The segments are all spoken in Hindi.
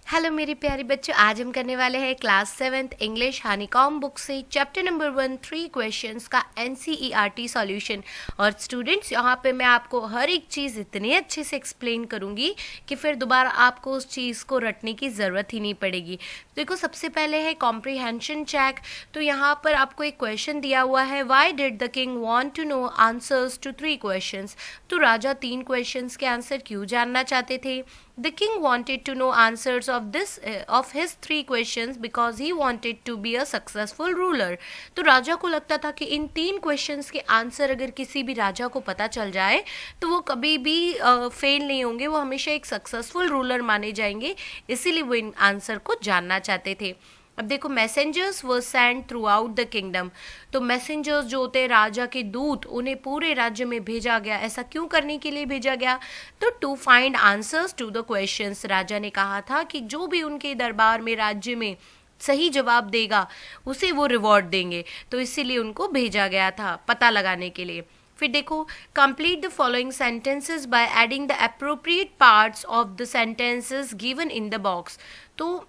हेलो मेरे प्यारे बच्चों, आज हम करने वाले हैं class 7th English honeycomb book से चैप्टर नंबर 1 3 क्वेश्चंस का एनसीईआरटी सॉल्यूशन। और स्टूडेंट्स, यहाँ पे मैं आपको हर एक चीज़ इतने अच्छे से एक्सप्लेन करूँगी कि फिर दोबारा आपको उस चीज़ को रटने की ज़रूरत ही नहीं पड़ेगी। देखो, सबसे पहले है कॉम्प्रीहेंशन चेक। तो यहाँ पर आपको एक क्वेश्चन दिया हुआ है, why did the king want to know answers to 3 questions. तो राजा 3 क्वेश्चंस के आंसर क्यों जानना चाहते थे? The king wanted to know answers of his 3 questions because he wanted to be a successful ruler. तो राजा को लगता था कि इन 3 क्वेश्चंस के आंसर अगर किसी भी राजा को पता चल जाए तो वो कभी भी फेल नहीं होंगे, वो हमेशा एक सक्सेसफुल रूलर माने जाएंगे, इसीलिए वो इन आंसर को जानना चाहते थे। अब देखो, messengers were send through out the kingdom. तो मैसेंजर्स जो होते हैं राजा के दूत, उन्हें पूरे राज्य में भेजा गया। ऐसा क्यों करने के लिए भेजा गया? तो to find answers to the questions. राजा ने कहा था कि जो भी उनके दरबार में राज्य में सही जवाब देगा उसे वो रिवॉर्ड देंगे, तो इसीलिए उनको भेजा गया था पता लगाने के लिए। फिर देखो, complete the following sentences by adding the appropriate parts of the sentences given in the box. तो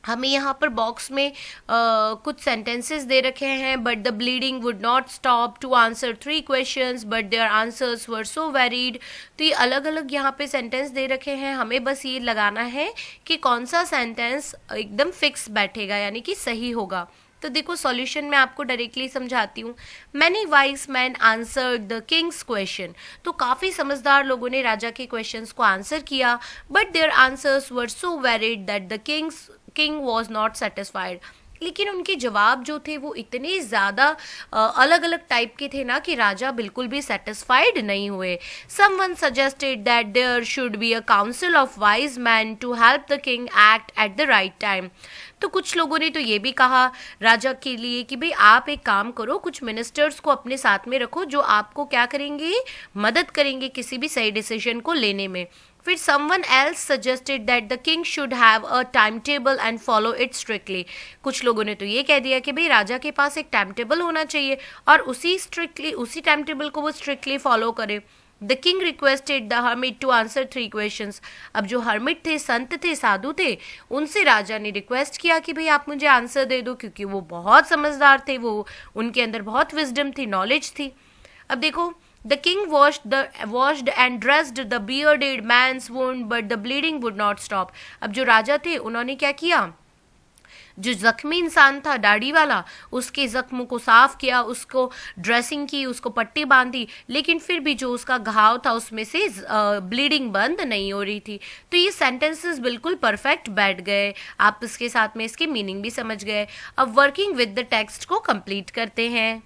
हमें यहाँ पर बॉक्स में कुछ सेंटेंसेस दे रखे हैं, but the bleeding would not stop to answer 3 questions but their answers were so varied. तो ये अलग अलग यहाँ पे सेंटेंस दे रखे हैं, हमें बस ये लगाना है कि कौन सा सेंटेंस एकदम फिक्स बैठेगा, यानी कि सही होगा। तो देखो, सॉल्यूशन में आपको डायरेक्टली समझाती हूँ। Many wise man answered the Kings question. तो काफ़ी समझदार लोगों ने राजा के क्वेश्चंस को आंसर किया, but their answers were so varied that the king was not satisfied. लेकिन उनके जवाब जो थे वो इतने ज़्यादा अलग अलग टाइप के थे ना कि राजा बिल्कुल भी सेटिस्फाइड नहीं हुए। Someone suggested that there should be a council of wise man to help the king act at the right time. तो कुछ लोगों ने तो ये भी कहा राजा के लिए कि भाई आप एक काम करो, कुछ मिनिस्टर्स को अपने साथ में रखो जो आपको क्या करेंगे, मदद करेंगे किसी भी सही डिसीजन को लेने में। फिर someone else suggested that the king should have a timetable and follow it strictly। कुछ लोगों ने तो ये कह दिया कि भाई राजा के पास एक टाइम टेबल होना चाहिए और उसी टाइम टेबल को वो स्ट्रिक्टली फॉलो करे। The king requested the hermit to answer 3 questions. अब जो हर्मिट थे, संत थे, साधु थे, उनसे राजा ने रिक्वेस्ट किया कि भाई आप मुझे आंसर दे दो, क्योंकि वो बहुत समझदार थे, वो उनके अंदर बहुत विजडम थी, नॉलेज थी। अब देखो, The king washed and dressed the bearded man's wound, but the bleeding would not stop। अब जो राजा थे उन्होंने क्या किया, जो जख्मी इंसान था दाढ़ी वाला, उसके जख्म को साफ किया, उसको ड्रेसिंग की, उसको पट्टी बांधी, लेकिन फिर भी जो उसका घाव था उसमें से ब्लीडिंग बंद नहीं हो रही थी। तो ये सेंटेंसेस बिल्कुल परफेक्ट बैठ गए, आप इसके साथ में इसके मीनिंग भी समझ गए। अब वर्किंग विद द टेक्स्ट को कंप्लीट करते हैं।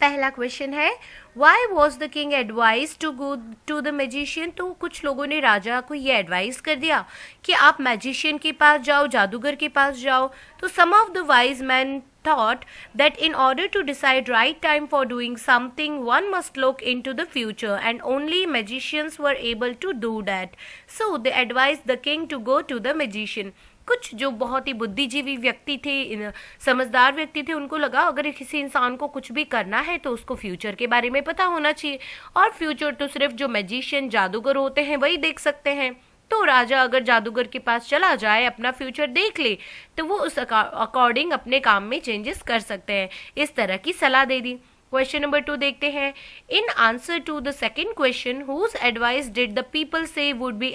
पहला क्वेश्चन है, why was the king advise to go to the magician. तो कुछ लोगों ने राजा को ये एडवाइस कर दिया कि आप मैजिशियन के पास जाओ, जादूगर के पास जाओ। तो some of the wise man thought that in order to decide right time for doing something one must look into the future and only magicians were able to do that, so they advised the king to go to the magician। कुछ जो बहुत ही बुद्धिजीवी व्यक्ति थे, समझदार व्यक्ति थे, उनको लगा अगर किसी इंसान को कुछ भी करना है तो उसको फ्यूचर के बारे में पता होना चाहिए, और फ्यूचर तो सिर्फ जो मैजिशियन जादूगर होते हैं वही देख सकते हैं। तो राजा अगर जादूगर के पास चला जाए, अपना फ्यूचर देख ले, तो वो उस अकॉर्डिंग अपने काम में चेंजेस कर सकते हैं। इस तरह की सलाह दे दी। क्वेश्चन नंबर 2 देखते हैं। In answer to the second question, whose advice did the people say would be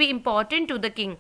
important to the king.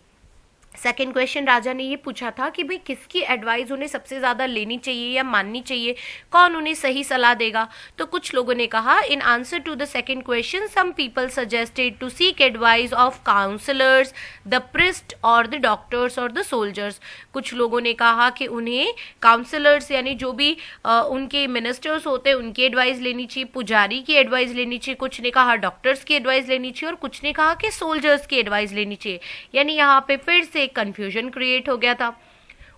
Second question राजा ने ये पूछा था कि भाई किसकी एडवाइस उन्हें सबसे ज़्यादा लेनी चाहिए या माननी चाहिए, कौन उन्हें सही सलाह देगा। तो कुछ लोगों ने कहा, in answer to the second question some people suggested to seek advice of counsellors, the priest और द डॉक्टर्स और द सोल्जर्स। कुछ लोगों ने कहा कि उन्हें काउंसलर्स यानी जो भी उनके मिनिस्टर्स होते हैं उनकी एडवाइस लेनी चाहिए, पुजारी की एडवाइस लेनी चाहिए, कुछ ने कहा डॉक्टर्स की एडवाइस लेनी चाहिए, और कुछ ने कहा कि सोल्जर्स की एडवाइस लेनी चाहिए। यानी यहाँ पे फिर से कंफ्यूजन क्रिएट हो गया था।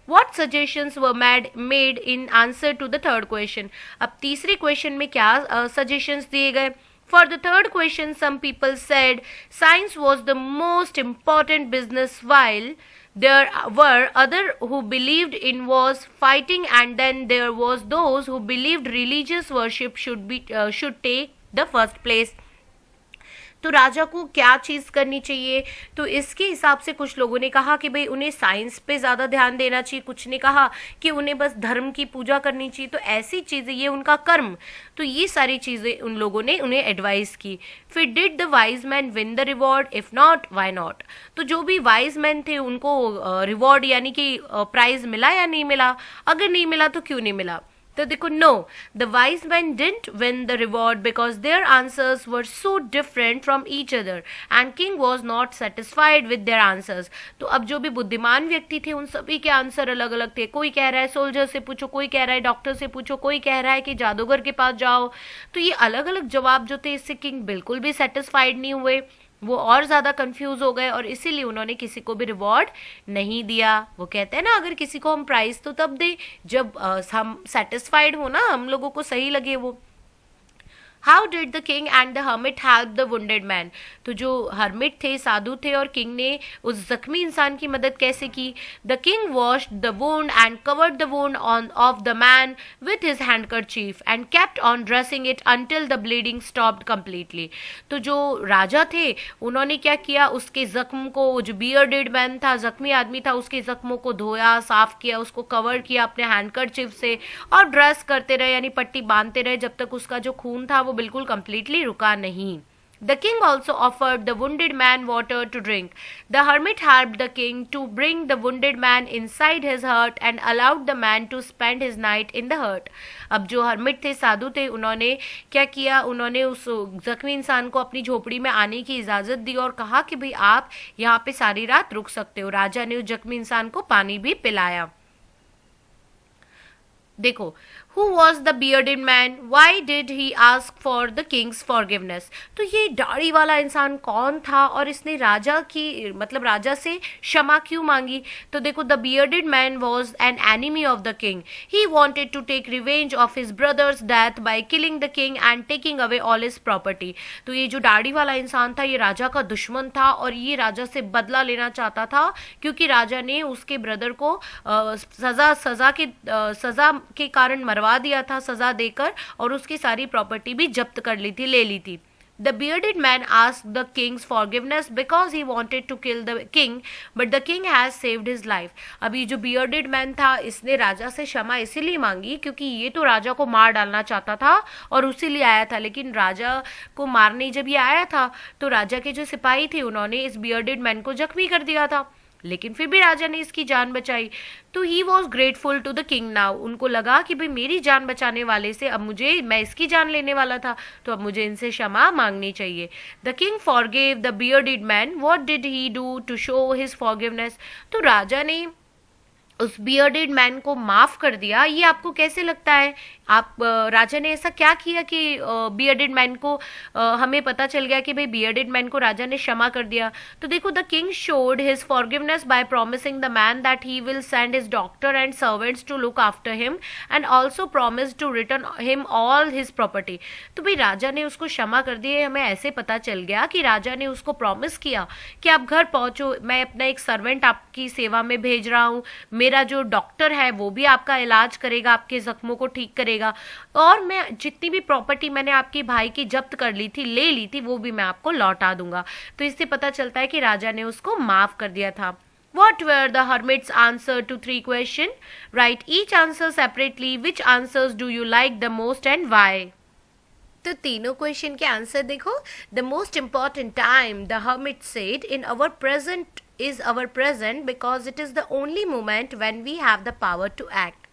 What suggestions were made in answer to the third question। अब तीसरे क्वेश्चन में क्या सजेशंस दिए गए। For the third question, some people said science was the most important business, while there were other who believed in was fighting, and then there was those who believed religious worship should take the first place। तो राजा को क्या चीज़ करनी चाहिए। तो इसके हिसाब से कुछ लोगों ने कहा कि भाई उन्हें साइंस पे ज़्यादा ध्यान देना चाहिए, कुछ ने कहा कि उन्हें बस धर्म की पूजा करनी चाहिए। तो ऐसी चीज़ें, ये उनका कर्म, तो ये सारी चीज़ें उन लोगों ने उन्हें एडवाइस की। फिर did the wise man win the reward, if not why not. तो जो भी वाइज मैन थे उनको रिवॉर्ड यानी कि प्राइज मिला या नहीं मिला, अगर नहीं मिला तो क्यों नहीं मिला। तो देखो, no, the wise man didn't win the reward because their answers were so different from each other and king was not satisfied with their answers. तो अब जो भी बुद्धिमान व्यक्ति थे उन सभी के आंसर अलग अलग थे। कोई कह रहा है सोल्जर से पूछो, कोई कह रहा है डॉक्टर से पूछो, कोई कह रहा है कि जादूगर के पास जाओ। तो ये अलग अलग जवाब जो थे, इससे किंग बिल्कुल भी सेटिस्फाइड नहीं हुए, वो और ज़्यादा कंफ्यूज हो गए और इसीलिए उन्होंने किसी को भी रिवॉर्ड नहीं दिया। वो कहते हैं ना, अगर किसी को हम प्राइज तो तब दें जब हम सेटिस्फाइड हो ना, हम लोगों को सही लगे वो। How did the king and the hermit help the wounded man. तो जो हर्मिट थे, साधु थे, और किंग ने उस जख्मी इंसान की मदद कैसे की। The king washed the wound and covered the wound on off the man with his handkerchief and kept on dressing it until the bleeding stopped completely. तो जो राजा थे उन्होंने क्या किया, उसके जख्म को, जो बियर्डेड मैन था, जख्मी आदमी था, उसके जख्मों को धोया, साफ किया, उसको कवर किया अपने हैंडकरचीफ से और ड्रेस करते रहे, यानी पट्टी बांधते रहे जब तक उसका जो खून था वो बिल्कुल कंप्लीटली रुका नहीं। The king also offered the wounded man water to drink. The hermit helped the king to bring the wounded man inside his hut and allowed the man to spend his night in the hut. अब जो हर्मिट थे, साधु थे, उन्होंने क्या किया, उन्होंने उस जख्मी इंसान को अपनी झोपड़ी में आने की इजाज़त दी और कहा कि भाई आप यहाँ पे सारी रात रुक सकते हो। राजा ने उस जख्मी इंसान को पानी भी पिलाया। देखो, who was the bearded man? Why did he ask for the king's forgiveness? तो ये दाढ़ी वाला इंसान कौन था और इसने राजा की, मतलब राजा से क्षमा क्यों मांगी। तो देखो, the bearded man was an enemy of the king. He wanted to take revenge of his brother's death by killing the king and taking away all his property. तो ये जो दाढ़ी वाला इंसान था ये राजा का दुश्मन था और ये राजा से बदला लेना चाहता था क्योंकि राजा ने उसके ब्रदर को सजा के कारण मरवा दिया था, सजा देकर, और उसकी सारी प्रॉपर्टी भी जब्त कर ली थी, ले ली थी। The bearded man asked the king's forgiveness because he wanted to kill the king, but the king has saved his life. अभी जो bearded man था इसने राजा से क्षमा इसीलिए मांगी क्योंकि ये तो राजा को मार डालना चाहता था और उसी लिए आया था, लेकिन राजा को मारने जब ये आया था तो राजा के जो सिपाही थे उन्होंने इस bearded man को जख्मी कर दिया था, लेकिन फिर भी राजा ने इसकी जान बचाई। तो he was grateful to the king now. उनको लगा कि भाई मेरी जान बचाने वाले से अब मैं इसकी जान लेने वाला था, तो अब मुझे इनसे क्षमा मांगनी चाहिए। The king forgive the bearded man. What did he do to show his forgiveness. तो राजा ने उस बियर्डेड मैन को माफ कर दिया। ये आपको कैसे लगता है, आप राजा ने ऐसा क्या किया कि बियर्डेड मैन को हमें पता चल गया कि भाई बियर्डेड मैन को राजा ने क्षमा कर दिया। तो देखो, the king showed his forgiveness by promising the man that he will send his doctor and servants to look after him and also promise to return him all his property. तो भाई राजा ने उसको क्षमा कर दिया। हमें ऐसे पता चल गया कि राजा ने उसको प्रॉमिस किया कि आप घर पहुंचो, मैं अपना एक सर्वेंट आपकी सेवा में भेज रहा हूँ, मेरा जो डॉक्टर है वो भी आपका इलाज करेगा, आपके जख्मों को ठीक करेगा, और मैं जितनी भी प्रॉपर्टी मैंने आपके भाई की जब्त कर ली थी, ले ली थी, वो भी मैं आपको लौटा दूंगा। तो इससे पता चलता है कि राजा ने उसको माफ कर दिया था। What were the hermit's answer to 3 questions? Write each answer separately. Which answers do you like the most and why? तो तीनों क्वेश्चन के आंसर देखो। The most important time, the hermit said, in our present is our present because it is the only moment when we have the power to act.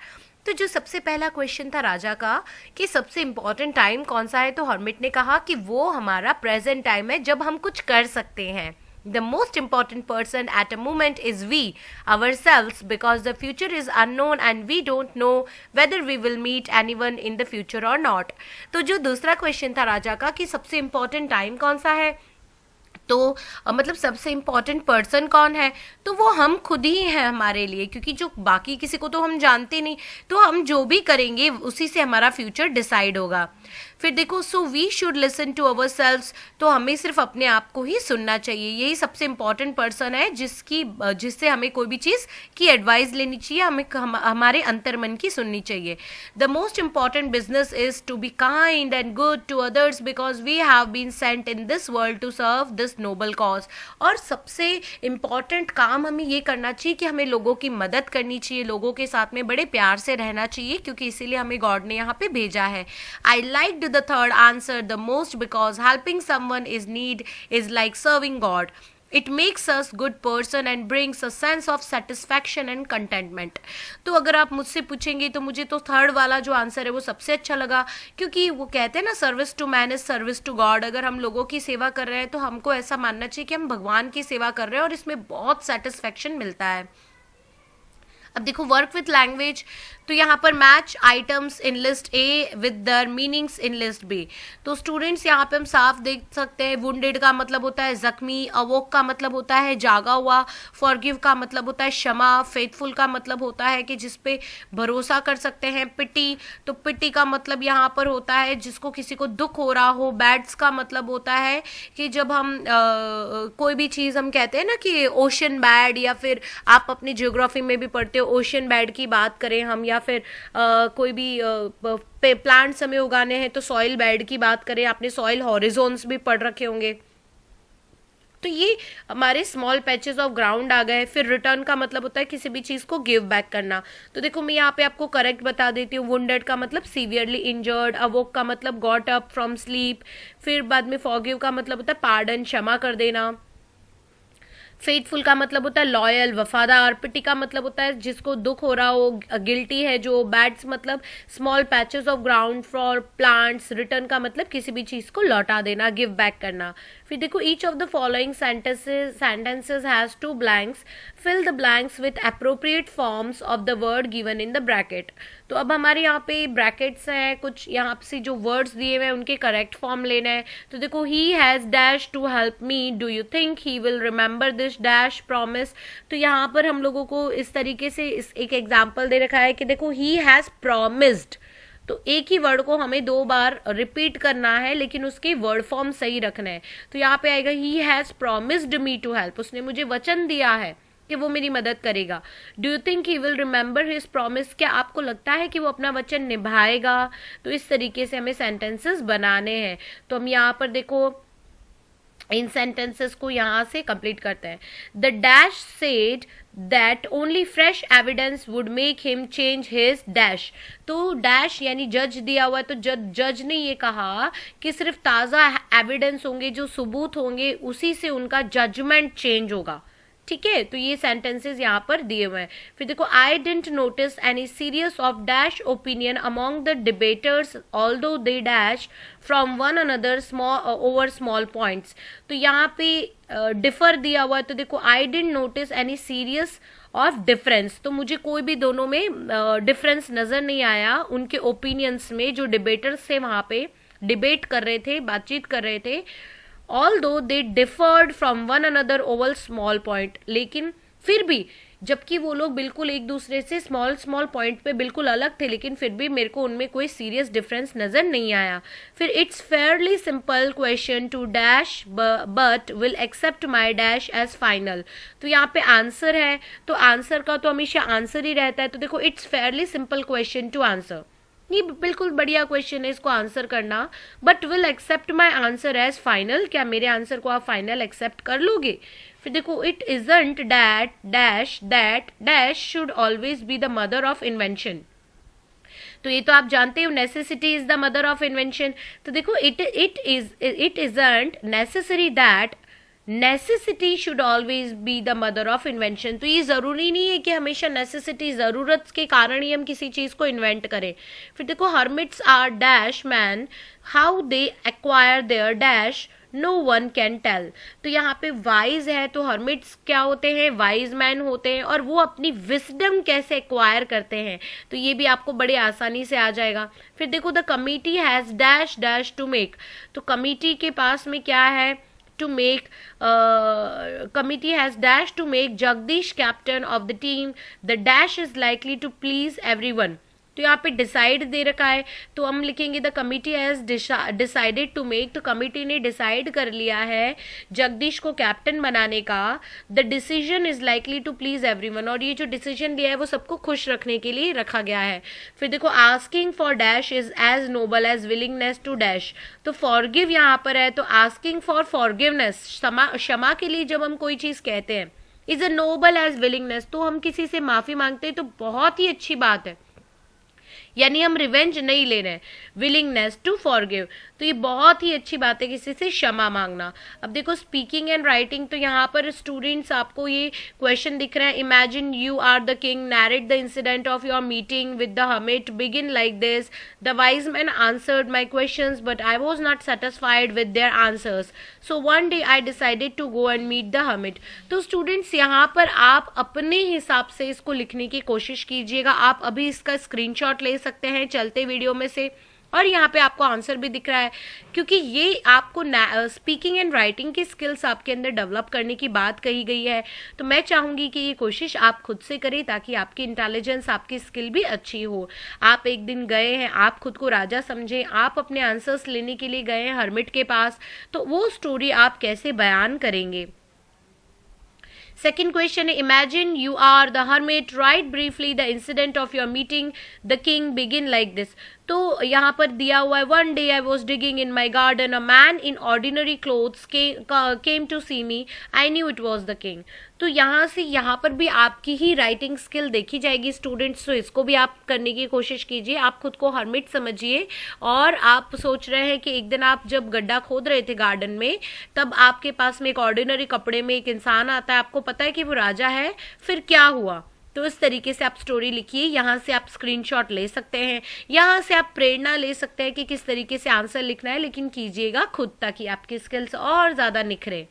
तो जो सबसे पहला क्वेश्चन था राजा का कि सबसे इम्पॉर्टेंट टाइम कौन सा है, तो हर्मिट ने कहा कि वो हमारा प्रेजेंट टाइम है जब हम कुछ कर सकते हैं। The most important person at a moment is we, ourselves, because the future is unknown and we don't know whether we will meet anyone in the future or not. तो जो दूसरा क्वेश्चन था राजा का कि सबसे इम्पॉर्टेंट टाइम कौन सा है, तो मतलब सबसे इम्पॉर्टेंट पर्सन कौन है, तो वो हम खुद ही हैं हमारे लिए, क्योंकि जो बाकी किसी को तो हम जानते नहीं, तो हम जो भी करेंगे उसी से हमारा फ्यूचर डिसाइड होगा। फिर देखो so we should listen to our selves, तो हमें सिर्फ अपने आप को ही सुनना चाहिए, यही सबसे इंपॉर्टेंट पर्सन है जिससे हमें कोई भी चीज़ की एडवाइस लेनी चाहिए, हमारे अंतर्मन की सुननी चाहिए। The most important business is to be kind and good to others because we have been sent in this world to serve this noble cause. और सबसे इंपॉर्टेंट काम हमें ये करना चाहिए कि हमें लोगों की मदद करनी चाहिए, लोगों के साथ में बड़े प्यार से रहना चाहिए, क्योंकि इसीलिए हमें गॉड ने यहाँ पे भेजा है। I like the third answer the most because helping someone is need is like serving God. It makes us good person and brings a sense of satisfaction and contentment। तो अगर आप मुझसे पूछेंगे तो मुझे तो थर्ड वाला जो आंसर है वो सबसे अच्छा लगा, क्योंकि वो कहते हैं ना service to man is service to God. अगर हम लोगों की सेवा कर रहे हैं तो हमको ऐसा मानना चाहिए कि हम भगवान की सेवा कर रहे हैं और इसमें बहुत सेटिस्फेक्शन मिलता है। अब देखो वर्क विथ लैंग्वेज, तो यहाँ पर match items in list A with their meanings in list B. तो स्टूडेंट्स यहाँ पे हम साफ देख सकते हैं, वुंडेड का मतलब होता है जख्मी, अवोक का मतलब होता है जागा हुआ, फॉरगिव का मतलब होता है क्षमा, फेथफुल का मतलब होता है कि जिस पे भरोसा कर सकते हैं, पिटी, तो पिटी का मतलब यहाँ पर होता है जिसको किसी को दुख हो रहा हो, बैड्स का मतलब होता है कि जब हम कोई भी चीज़ हम कहते हैं ना कि ओशन बैड, या फिर आप अपनी जियोग्राफी में भी पढ़ते हो ओशन बैड की बात करें हम, या फिर कोई भी प्लांट्स हमें उगाने हैं तो सॉइल बेड की बात करें, आपने सॉइल हॉरिजोन्स भी पढ़ रखे होंगे। तो ये हमारे स्मॉल पैचेस ऑफ ग्राउंड आ गए। फिर रिटर्न का मतलब होता है किसी भी चीज़ को गिव बैक करना। तो देखो मैं यहाँ पे आपको करेक्ट बता देती हूँ, वुंडेड का मतलब सीवियरली इंजर्ड, अवोक का मतलब गॉट अप फ्रॉम स्लीप, फिर बाद में फॉरगिव का मतलब होता है पार्डन, क्षमा कर देना, फेथफुल का मतलब होता है लॉयल, वफादार, पिटी का मतलब होता है जिसको दुख हो रहा हो, गिल्टी है जो, बैड्स मतलब small patches of ground for plants, return का मतलब किसी भी चीज को लौटा देना, गिव बैक करना। फिर देखो each of the following sentences has two blanks, fill the blanks with appropriate forms of the word given in the bracket. तो अब हमारे यहाँ पे ब्रैकेट्स हैं, कुछ यहाँ से जो वर्ड्स दिए हुए हैं उनके करेक्ट फॉर्म लेना है। तो देखो he has dash to help me, do you think he will remember this dash promise. तो यहाँ पर हम लोगों को इस तरीके से एक एग्जाम्पल दे रखा है कि देखो ही हैज प्रॉमिस्ड, तो एक ही वर्ड को हमें 2 बार रिपीट करना है लेकिन उसके वर्ड फॉर्म सही रखना है। तो यहाँ पे आएगा he has promised me to help, उसने मुझे वचन दिया है कि वो मेरी मदद करेगा। Do you think he will remember his promise, क्या आपको लगता है कि वो अपना वचन निभाएगा। तो इस तरीके से हमें सेंटेंसेस बनाने हैं। तो हम यहाँ पर देखो इन सेंटेंसेस को यहाँ से कंप्लीट करते हैं। The dash said that only fresh evidence would make him change his dash. तो डैश यानी जज दिया हुआ है, तो जज ने ये कहा कि सिर्फ ताज़ा एविडेंस होंगे, जो सबूत होंगे उसी से उनका जजमेंट चेंज होगा। ठीक है, तो ये सेंटेंसेस यहाँ पर दिए हुए हैं। फिर देखो I didn't notice any serious of dash opinion among the debtors although they dash from one another over small points. तो यहाँ पे डिफर दिया हुआ है, तो देखो I didn't notice any serious of difference, तो मुझे कोई भी दोनों में डिफरेंस नजर नहीं आया उनके ओपिनियंस में, जो डिबेटर्स थे वहां पे डिबेट कर रहे थे, बातचीत कर रहे थे। Although they differed from one another over small point, लेकिन फिर भी जबकि वो लोग बिल्कुल एक दूसरे से स्मॉल पॉइंट पे बिल्कुल अलग थे, लेकिन फिर भी मेरे को उनमें कोई सीरियस डिफरेंस नजर नहीं आया। फिर it's fairly simple question to dash but will accept my dash as final. तो यहाँ पे आंसर है, तो आंसर का तो हमेशा आंसर ही रहता है। तो देखो it's fairly simple question to answer, ये बिल्कुल बढ़िया क्वेश्चन है इसको आंसर करना। But will accept my answer as final, क्या मेरे आंसर को आप फाइनल एक्सेप्ट कर लोगे। फिर देखो it isn't that dash that dash should always be the mother of invention. तो ये तो आप जानते हो necessity is the mother of invention. तो देखो it isn't necessary that necessity should always be the mother of invention. तो ये जरूरी नहीं है कि हमेशा नेसेसिटी, जरूरत के कारण ही हम किसी चीज को इन्वेंट करें। फिर देखो hermits are dash man, how they acquire their dash no one can tell. तो यहाँ पे वाइज है, तो हर्मिट्स क्या होते हैं, वाइज मैन होते हैं, और वो अपनी विस्डम कैसे एक्वायर करते हैं, तो ये भी आपको बड़े आसानी से आ जाएगा। फिर देखो the committee has dash dash to make, तो कमिटी के पास में क्या है, to make committee has dash to make Jagdish captain of the team, the dash is likely to please everyone। तो यहाँ पे डिसाइड दे रखा है, तो हम लिखेंगे the committee has decided to make, तो कमिटी ने डिसाइड कर लिया है जगदीश को कैप्टन बनाने का। The decision is likely to please everyone, और ये जो डिसीजन लिया है वो सबको खुश रखने के लिए रखा गया है। फिर देखो asking for dash is as noble as willingness to dash, तो फॉरगिव यहाँ पर है, तो आस्किंग फॉर फॉरगिवनेस, क्षमा के लिए जब हम कोई चीज कहते हैं, is a noble as willingness, तो हम किसी से माफी मांगते हैं तो बहुत ही अच्छी बात है, यानी हम रिवेंज नहीं ले रहे हैं। विलिंगनेस टू फॉरगिव, तो ये बहुत ही अच्छी बात है किसी से क्षमा मांगना। अब देखो स्पीकिंग एंड राइटिंग, तो यहाँ पर स्टूडेंट्स आपको ये क्वेश्चन दिख रहा है, imagine you are the king, narrate the incident of your meeting with the hermit, begin like this, the wise man answered my questions but I was not satisfied with their answers, so one day I decided to go and meet the hermit. तो स्टूडेंट्स यहाँ पर आप अपने हिसाब से इसको लिखने की कोशिश कीजिएगा। आप अभी इसका स्क्रीनशॉट ले सकते हैं चलते वीडियो में से, और यहाँ पे आपको आंसर भी दिख रहा है, क्योंकि ये आपको स्पीकिंग एंड राइटिंग की स्किल्स आपके अंदर डेवलप करने की बात कही गई है। तो मैं चाहूंगी कि ये कोशिश आप खुद से करें ताकि आपकी इंटेलिजेंस, आपकी स्किल भी अच्छी हो। आप एक दिन गए हैं, आप खुद को राजा समझें, आप अपने आंसर्स लेने के लिए गए हैं हर्मिट के पास, तो वो स्टोरी आप कैसे बयान करेंगे। सेकेंड क्वेश्चन है, imagine you are the hermit, write briefly the incident of your meeting the king, begin like this. तो यहाँ पर दिया हुआ है, one day I was digging in my garden, a man in ordinary clothes came to see me, I knew it was the king. तो यहाँ से यहाँ पर भी आपकी ही राइटिंग स्किल देखी जाएगी स्टूडेंट्स, तो इसको भी आप करने की कोशिश कीजिए। आप खुद को हर्मिट समझिए, और आप सोच रहे हैं कि एक दिन आप जब गड्ढा खोद रहे थे गार्डन में, तब आपके पास में एक ऑर्डिनरी कपड़े में एक इंसान आता है, आपको पता है कि वो राजा है, फिर क्या हुआ। तो इस तरीके से आप स्टोरी लिखिए। यहाँ से आप स्क्रीनशॉट ले सकते हैं, यहाँ से आप प्रेरणा ले सकते हैं कि किस तरीके से आंसर लिखना है, लेकिन कीजिएगा खुद ताकि आपकी स्किल्स और ज़्यादा निखरे।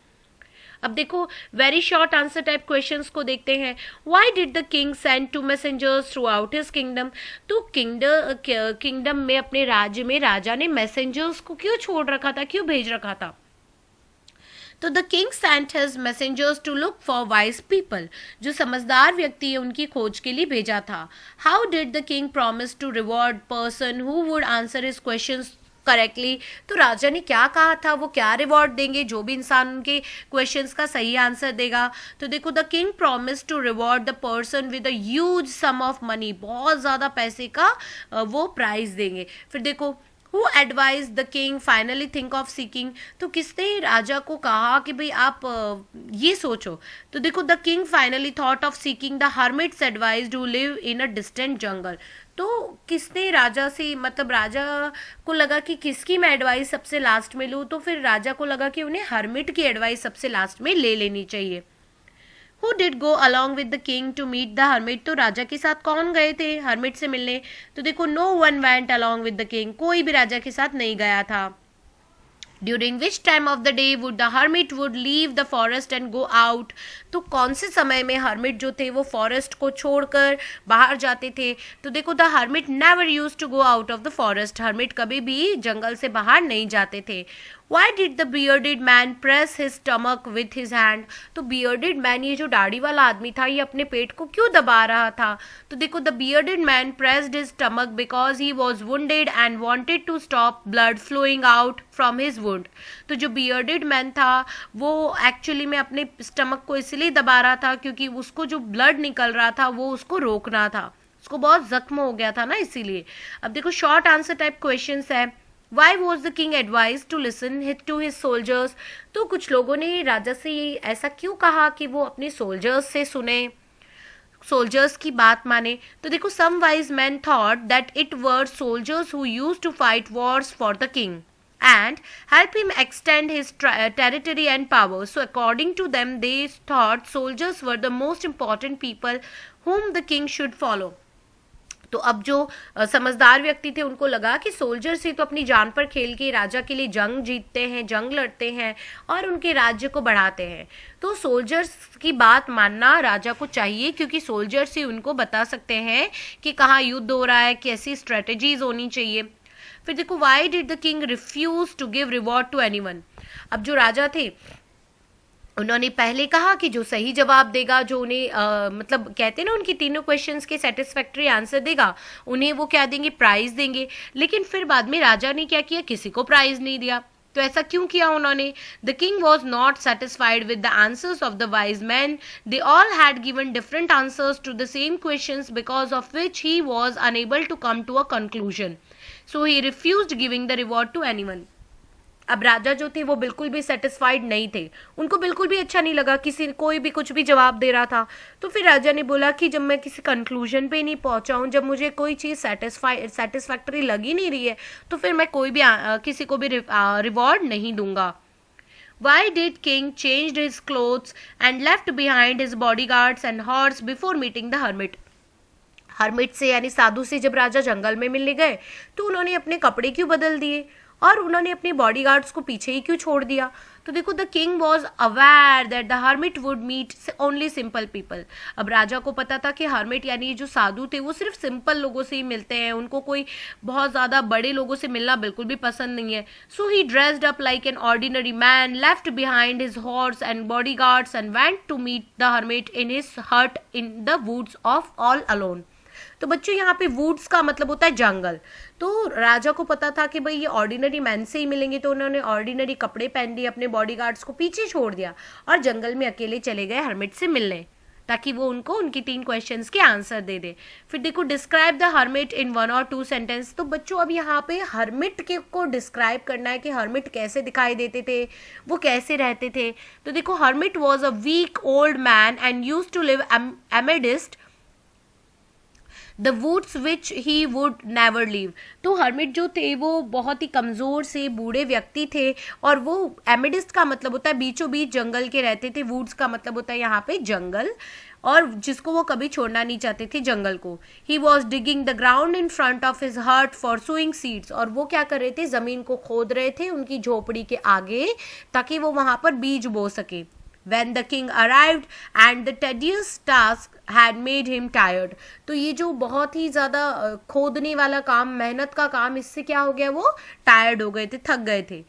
अब देखो very short answer type questions को देखते हैं। Why did the king send two messengers throughout his kingdom, तो किंगडम में, अपने राज्य में राजा ने मैसेंजर्स को क्यों छोड़ रखा था, क्यों भेज रखा था। तो the king sent his messengers to look for wise people, जो समझदार व्यक्ति है उनकी खोज के लिए भेजा था। How did the king promise to reward person who would answer his questions correctly, तो राजा ने क्या कहा था, वो क्या रिवॉर्ड देंगे जो भी इंसान उनके क्वेश्चंस का सही आंसर देगा। तो देखो the king promise to reward the person with a huge sum of money, बहुत ज़्यादा पैसे का वो प्राइज देंगे। फिर देखो Who advised the king finally think of seeking, तो किसने राजा को कहा कि भाई आप ये सोचो। तो देखो the king finally thought of seeking the hermit's advised who live in a distant jungle, तो किसने राजा से, मतलब राजा को लगा कि किसकी मैं एडवाइस सबसे लास्ट में लूँ, तो फिर राजा को लगा कि उन्हें हर्मिट की एडवाइस सबसे लास्ट में ले लेनी चाहिए। Who did go along with the king to meet the hermit, तो राजा के साथ कौन गए थे हर्मिट से मिलने, तो देखो no one went along with the king, कोई भी राजा के साथ नहीं गया था। During which time of the day would the hermit would leave the forest and go out, तो कौन से समय में हर्मिट जो थे वो फॉरेस्ट को छोड़कर बाहर जाते थे। तो देखो the hermit never used to go out of the forest, hermit कभी भी जंगल से बाहर नहीं जाते थे। Why did the bearded man press his stomach with his hand, तो bearded man, ये जो दाढ़ी वाला आदमी था, ये अपने पेट को क्यों दबा रहा था। तो देखो the bearded man pressed his stomach because he was wounded and wanted to stop blood flowing out from his wound, तो जो bearded man था वो एक्चुअली में अपने स्टमक को इसलिए दबा रहा था क्योंकि उसको जो ब्लड निकल रहा था वो उसको रोकना था, उसको बहुत जख्म हो गया था ना, इसीलिए। अब देखो शॉर्ट आंसर टाइप क्वेश्चंस है। Why was the king advised to listen to his soldiers, तो कुछ लोगों ने राजा से ऐसा क्यों कहा कि वो अपने सोल्जर्स से सुने, सोल्जर्स की बात माने। तो देखो some wise men thought that it were soldiers who used to fight wars for the king and help him extend his territory and power, so according to them they thought soldiers were the most important people whom the king should follow, तो अब जो समझदार व्यक्ति थे उनको लगा कि सोल्जर से तो अपनी जान पर खेल के राजा के लिए जंग जीतते हैं, जंग लड़ते हैं और उनके राज्य को बढ़ाते हैं, तो सोल्जर्स की बात मानना राजा को चाहिए क्योंकि सोल्जर्स ही उनको बता सकते हैं कि कहाँ युद्ध हो रहा है, कैसी स्ट्रेटेजीज होनी चाहिए। फिर देखो why did the king refuse to give reward to anyone, अब जो राजा थे उन्होंने पहले कहा कि जो सही जवाब देगा, जो उन्हें मतलब कहते हैं ना उनकी तीनों क्वेश्चंस के सेटिस्फैक्ट्री आंसर देगा, उन्हें वो क्या देंगे, प्राइज देंगे। लेकिन फिर बाद में राजा ने क्या किया, किसी को प्राइज नहीं दिया। तो ऐसा क्यों किया उन्होंने? The king was not satisfied with the answers of the wise man, they all had given different answers to the same questions because of which he was unable to come to a conclusion, so he refused giving the reward to anyone. अब राजा जो थे वो बिल्कुल भी सेटिस्फाइड नहीं थे, उनको बिल्कुल भी अच्छा नहीं लगा, किसी कोई भी कुछ भी जवाब दे रहा था। तो फिर राजा ने बोला कि जब मैं किसी कंक्लूजन पे नहीं पहुंचा हूं, जब मुझे कोई चीज़ सेटिस्फैक्टरी लगी नहीं रही है, तो फिर मैं कोई भी किसी को भी रिवॉर्ड नहीं दूंगा। Why did king changed his clothes and left behind his bodyguards and horse before meeting the hermit? Hermit से यानी साधु से जब राजा जंगल में मिलने गए तो उन्होंने अपने कपड़े क्यों बदल दिए और उन्होंने अपने बॉडीगार्ड्स को पीछे ही क्यों छोड़ दिया? तो देखो, the king was aware that the hermit would meet only simple people. अब राजा को पता था कि हर्मिट यानी जो साधु थे वो सिर्फ सिंपल लोगों से ही मिलते हैं, उनको कोई बहुत ज़्यादा बड़े लोगों से मिलना बिल्कुल भी पसंद नहीं है। So he dressed up like an ordinary man, left behind his horse and bodyguards and went to meet the hermit in his hut in the woods of all alone. तो बच्चों, यहाँ पे वुड्स का मतलब होता है जंगल। तो राजा को पता था कि भाई ये ऑर्डिनरी मैन से ही मिलेंगे, तो उन्होंने ऑर्डिनरी कपड़े पहन लिए, अपने बॉडीगार्ड्स को पीछे छोड़ दिया और जंगल में अकेले चले गए हर्मिट से मिलने, ताकि वो उनको उनकी 3 क्वेश्चंस के आंसर दे दे। फिर देखो, describe the hermit in 1 or 2 sentence. तो बच्चों, अब यहाँ पे हर्मिट के को डिस्क्राइब करना है कि हर्मिट कैसे दिखाई देते थे, वो कैसे रहते थे। तो देखो, hermit was a weak old man and used to live amidst the woods which he would never leave. तो हर्मिट जो थे वो बहुत ही कमज़ोर से बूढ़े व्यक्ति थे और वो एमिडिस्ट का मतलब होता है बीचों बीच जंगल के रहते थे, वुड्स का मतलब होता है यहाँ पे जंगल, और जिसको वो कभी छोड़ना नहीं चाहते थे जंगल को। He was digging the ground in front of his hut for sowing seeds. और वो क्या कर रहे थे, ज़मीन को खोद रहे थे उनकी झोपड़ी के आगे, ताकि वो वहाँ पर बीज बो सके। When the king arrived and the tedious task had made him tired। तो ये जो बहुत ही ज़्यादा खोदने वाला काम, मेहनत का काम, इससे क्या हो गया, वो टायर्ड हो गए थे, थक गए थे।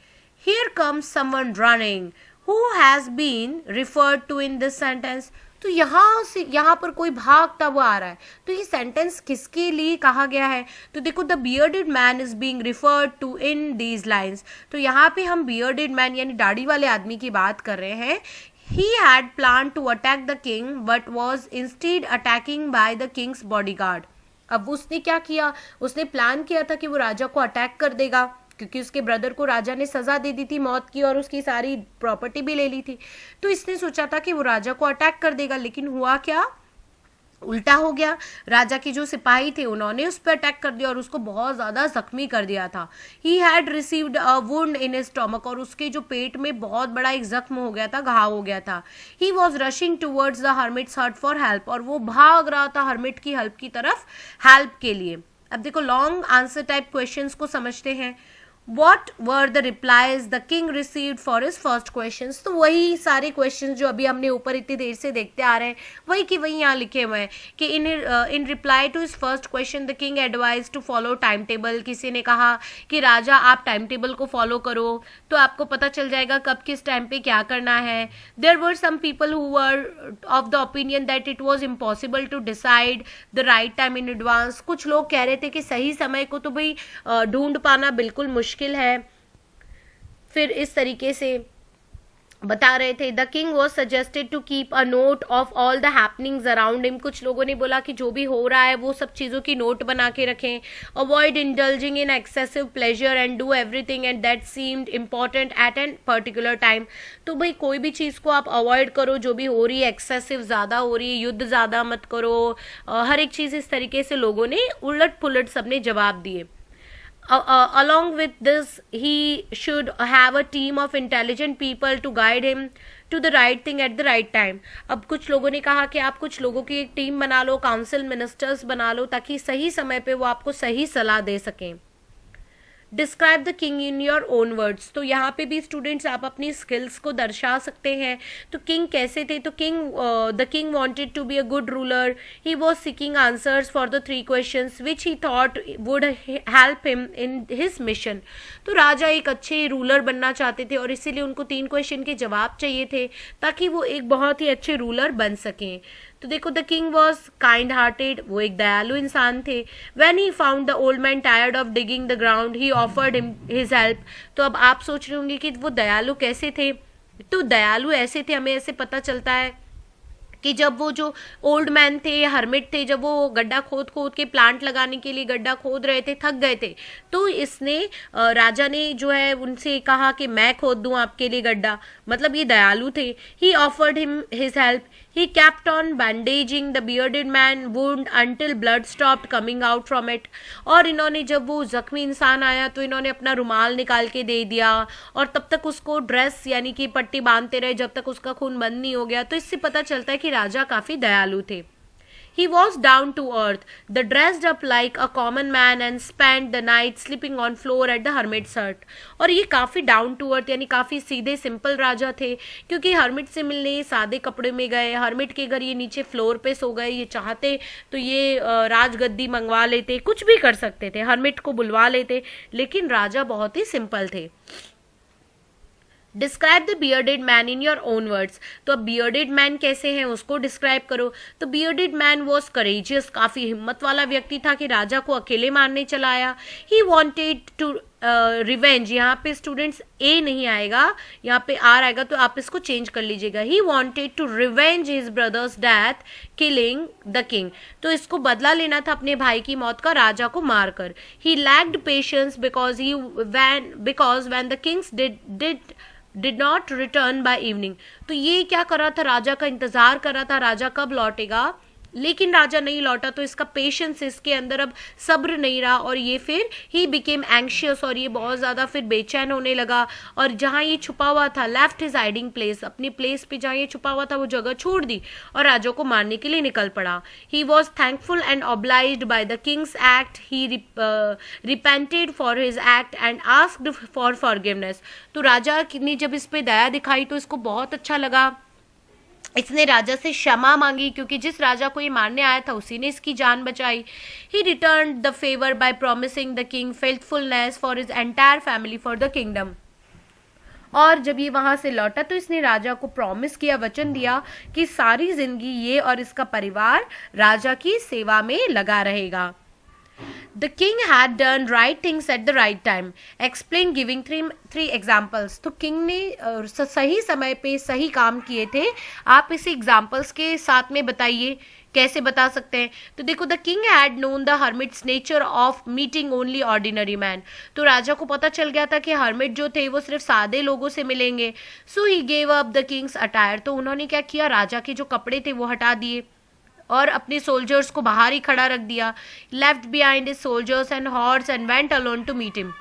Here comes someone running who has been referred to in this sentence। तो यहाँ पर कोई भागता हुआ आ रहा है, तो ये सेंटेंस किसके लिए कहा गया है? तो देखो, the bearded man is being referred to in these lines. तो यहाँ पे हम बियर्डेड मैन यानी दाढ़ी वाले आदमी की बात कर रहे हैं। He had planned to attack the king but was instead attacking by the king's bodyguard। अब उसने क्या किया, उसने प्लान किया था कि वो राजा को अटैक कर देगा, क्योंकि उसके ब्रदर को राजा ने सजा दे दी थी मौत की और उसकी सारी प्रॉपर्टी भी ले ली थी। तो इसने सोचा था कि वो राजा को अटैक कर देगा, लेकिन हुआ क्या, उल्टा हो गया। राजा के जो सिपाही थे उन्होंने उस पर अटैक कर दिया और उसको बहुत ज़्यादा जख्मी कर दिया था। He had received a wound in his stomach. और उसके जो पेट में बहुत बड़ा एक जख्म हो गया था, घाव हो गया था। He was rushing towards the hermits हट फॉर हेल्प। और वो भाग रहा था हर्मिट की हेल्प की तरफ, हेल्प के लिए। अब देखो, लॉन्ग आंसर टाइप क्वेश्चंस को समझते हैं। What were the replies the king received for his first questions? तो वही सारे क्वेश्चंस जो अभी हमने ऊपर इतनी देर से देखते आ रहे हैं, वही की वही यहाँ लिखे हुए हैं कि in reply to his first question the king advise to follow time table. किसी ने कहा कि राजा आप टाइम टेबल को फॉलो करो, तो आपको पता चल जाएगा कब किस टाइम पे क्या करना है। There were some people who were of the opinion that it was impossible to decide the right time in advance. कुछ लोग कह रहे थे कि सही समय को तो भाई ढूंढ पाना बिल्कुल मुश्किल है। फिर इस तरीके से बता रहे थे, the king was suggested to keep a note of all the happenings around him. कुछ लोगों ने बोला कि जो भी हो रहा है वो सब चीज़ों की नोट बना के रखें। Avoid indulging in excessive pleasure and do everything and that seemed important at an particular time. तो भाई कोई भी चीज़ को आप अवॉइड करो जो भी हो रही है, एक्सेसिव ज़्यादा हो रही है, युद्ध ज़्यादा मत करो, हर एक चीज़ इस तरीके से लोगों ने उलट पुलट सबने जवाब दिए। Along with this, he should have a team of intelligent people to guide him to the right thing at the right time। अब कुछ लोगों ने कहा कि आप कुछ लोगों की एक टीम बना लो, काउंसिल मिनिस्टर्स बना लो, ताकि सही समय पे वो आपको सही सलाह दे सकें। Describe the king in your own words, तो यहाँ पे भी स्टूडेंट्स आप अपनी स्किल्स को दर्शा सकते हैं। तो किंग कैसे थे, तो the king wanted to be a good ruler, he was seeking answers for the 3 questions which he thought would help him in his mission. तो राजा एक अच्छे रूलर बनना चाहते थे और इसीलिए उनको 3 क्वेश्चन के जवाब चाहिए थे ताकि वो एक बहुत ही अच्छे रूलर बन सकें। तो देखो, the king was kind hearted, वो एक दयालु इंसान थे। When he found the old man tired of digging the ground he offered him his help. तो अब आप सोच रहे होंगे कि वो दयालु कैसे थे, तो दयालु ऐसे थे, हमें ऐसे पता चलता है कि जब वो जो ओल्ड मैन थे, हर्मिट थे, जब वो गड्ढा खोद खोद के प्लांट लगाने के लिए गड्ढा खोद रहे थे, थक गए थे, तो इसने राजा ने जो है उनसे कहा कि मैं खोद दूं आपके लिए गड्ढा, मतलब ये दयालु थे। ही offered him his help, he kept on bandaging the bearded man wound until blood stopped coming out from it। और इन्होंने जब वो जख्मी इंसान आया तो इन्होंने अपना रुमाल निकाल के दे दिया और तब तक उसको ड्रेस यानी कि पट्टी बांधते रहे जब तक उसका खून बंद नहीं हो गया। तो इससे पता चलता है कि राजा काफी दयालु थे। He was down to earth, the dressed up like a common man and spent the night sleeping on floor at the hermit's hut। और ये काफ़ी डाउन टू अर्थ यानी काफ़ी सीधे सिंपल राजा थे, क्योंकि हर्मिट से मिलने सादे कपड़े में गए, हर्मिट के घर ये नीचे फ्लोर पे सो गए। ये चाहते तो ये राजगद्दी मंगवा लेते, कुछ भी कर सकते थे, हर्मिट को बुलवा लेते, लेकिन राजा बहुत ही सिंपल थे। Describe the bearded man in your own words, तो अब बियर्डेड मैन कैसे हैं उसको डिस्क्राइब करो। तो बियर्डेड मैन वॉज करेजियस, काफ़ी हिम्मत वाला व्यक्ति था कि राजा को अकेले मारने चला आया। ही वॉन्टेड टू रिवेंज, यहाँ पे स्टूडेंट्स ए नहीं आएगा, यहाँ पे आर आएगा, तो आप इसको चेंज कर लीजिएगा। He wanted to revenge his brother's death killing the king, तो इसको बदला लेना था अपने भाई की मौत का राजा को मारकर। He lacked patience because when the king's did not return by evening, तो ये क्या कर रहा था, राजा का इंतजार कर रहा था राजा कब लौटेगा, लेकिन राजा नहीं लौटा, तो इसका पेशेंस इसके अंदर अब सब्र नहीं रहा और ये फिर ही बिकेम एंग्शियस, और ये बहुत ज़्यादा फिर बेचैन होने लगा। और जहाँ ये छुपा हुआ था, लेफ्ट हिज हाइडिंग प्लेस, अपनी प्लेस पे जहाँ ये छुपा हुआ था वो जगह छोड़ दी और राजा को मारने के लिए निकल पड़ा। He was thankful and obliged by the Kings act, he repented for his act and asked for forgiveness. तो राजा ने जब इस पे दया दिखाई तो इसको बहुत अच्छा लगा, इसने राजा से क्षमा मांगी, क्योंकि जिस राजा को ये मारने आया था उसी ने इसकी जान बचाई। He return the favour by promising the king faithfulness for his entire family for the kingdom. और जब ये वहां से लौटा तो इसने राजा को प्रॉमिस किया, वचन दिया कि सारी जिंदगी ये और इसका परिवार राजा की सेवा में लगा रहेगा। The king had done right things at the right time. Explain giving three examples. तो किंग ने सही समय पे सही काम किए थे, आप इसे एग्जाम्पल्स के साथ में बताइए, कैसे बता सकते हैं। तो देखो, the king had known the hermits nature of meeting only ordinary man, तो राजा को पता चल गया था कि हर्मिट जो थे वो सिर्फ सादे लोगों से मिलेंगे। So he gave up the king's attire, तो उन्होंने क्या किया, राजा के जो कपड़े थे वो हटा दिए और अपने सोल्जर्स को बाहर ही खड़ा रख दिया। Left behind his soldiers and horse and went alone to meet him,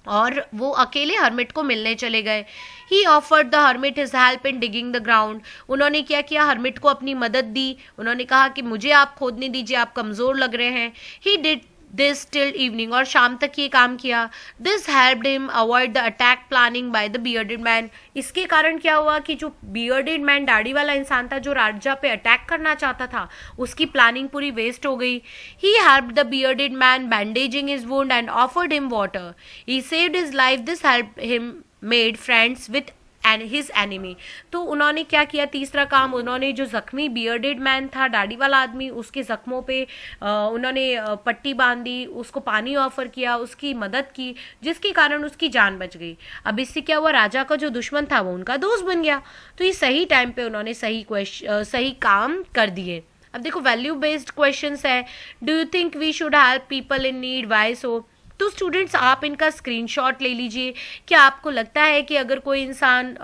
और वो अकेले हर्मिट को मिलने चले गए। He offered the hermit his help in digging the ground, उन्होंने क्या किया, हर्मिट को अपनी मदद दी, उन्होंने कहा कि मुझे आप खोदने दीजिए, आप कमज़ोर लग रहे हैं। He did this till evening, और शाम तक ये काम किया। This helped him avoid the attack planning by the bearded man, इसके कारण क्या हुआ कि जो बियर्डेड मैन दाढ़ी वाला इंसान था जो राजा पे अटैक करना चाहता था, उसकी प्लानिंग पूरी वेस्ट हो गई। He helped the bearded man bandaging his wound and offered him water, he saved his life, this helped him made friends with and his enemy. तो उन्होंने क्या किया, तीसरा काम, उन्होंने जो जख्मी बियर्डेड मैन था, दाढ़ी वाला आदमी, उसके जख्मों पे उन्होंने पट्टी बांधी, उसको पानी ऑफर किया, उसकी मदद की, जिसके कारण उसकी जान बच गई। अब इससे क्या हुआ, राजा का जो दुश्मन था वो उनका दोस्त बन गया। तो ये सही टाइम पे उन्होंने सही काम कर दिए। अब देखो, वैल्यू बेस्ड क्वेश्चंस है। Do you think we should help people in need, why so? तो स्टूडेंट्स आप इनका स्क्रीनशॉट ले लीजिए। क्या आपको लगता है कि अगर कोई इंसान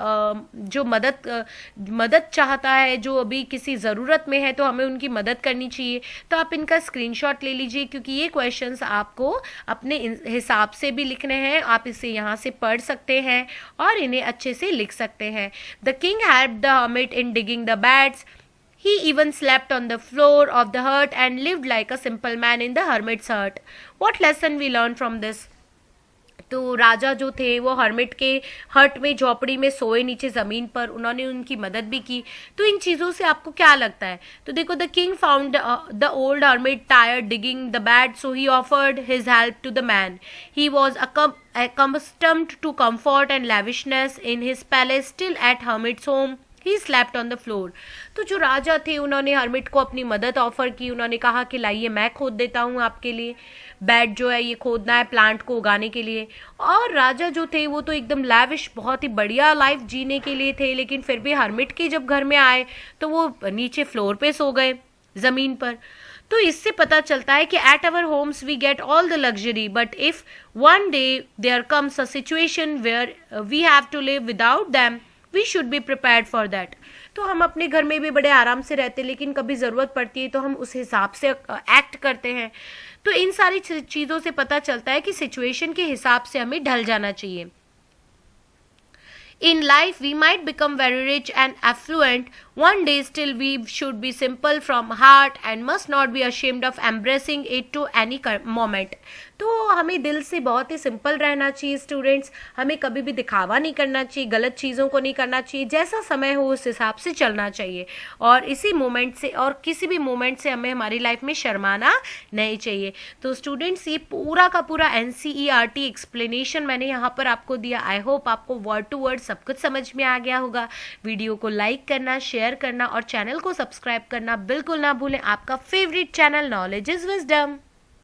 जो मदद चाहता है, जो अभी किसी ज़रूरत में है, तो हमें उनकी मदद करनी चाहिए? तो आप इनका स्क्रीनशॉट ले लीजिए, क्योंकि ये क्वेश्चंस आपको अपने हिसाब से भी लिखने हैं, आप इसे यहाँ से पढ़ सकते हैं और इन्हें अच्छे से लिख सकते हैं। The king helped the hermit in digging the beds, he even slept on the floor of the hut and lived like a simple man in the hermit's hut. What lesson we learn from this? तो राजा जो थे वो हर्मिट के हट में झोपड़ी में सोए नीचे ज़मीन पर, उन्होंने उनकी मदद भी की। तो इन चीज़ों से आपको क्या लगता है? तो देखो, the king found the old hermit tired digging the bed, so he offered his help to the man. He was accustomed to comfort and lavishness in his palace, still at hermit's home he slapped on the floor. तो जो राजा थे उन्होंने हर्मिट को अपनी मदद ऑफर की, उन्होंने कहा कि लाइए मैं खोद देता हूँ आपके लिए, बेड जो है ये खोदना है प्लांट को उगाने के लिए। और राजा जो थे वो तो एकदम लैविश, बहुत ही बढ़िया लाइफ जीने के लिए थे, लेकिन फिर भी हर्मिट के जब घर में आए तो वो नीचे फ्लोर पे सो गए, ज़मीन पर। तो इससे पता चलता है कि at our homes we get all the luxury, but if one day there comes a situation where we have to live without them, we should be prepared for that. तो हम अपने घर में भी बड़े आराम से रहते हैं, लेकिन कभी ज़रूरत पड़ती है तो हम उस हिसाब से एक्ट करते हैं। तो इन सारी चीज़ों से पता चलता है कि सिचुएशन के हिसाब से हमें ढल जाना चाहिए। In life, we might become very rich and affluent one day, still we should be simple from heart and must not be ashamed of embracing it to any moment. तो हमें दिल से बहुत ही सिंपल रहना चाहिए स्टूडेंट्स, हमें कभी भी दिखावा नहीं करना चाहिए, गलत चीज़ों को नहीं करना चाहिए, जैसा समय हो उस हिसाब से चलना चाहिए, और इसी मोमेंट से और किसी भी मोमेंट से हमें हमारी लाइफ में शर्माना नहीं चाहिए। तो स्टूडेंट्स, ये पूरा का पूरा NCERT एक्सप्लेनेशन मैंने यहाँ पर आपको दिया। आई होप आपको वर्ड टू वर्ड सब कुछ समझ में आ गया होगा। वीडियो को लाइक करना, शेयर करना और चैनल को सब्सक्राइब करना बिल्कुल ना भूलें। आपका favourite channel knowledge is wisdom.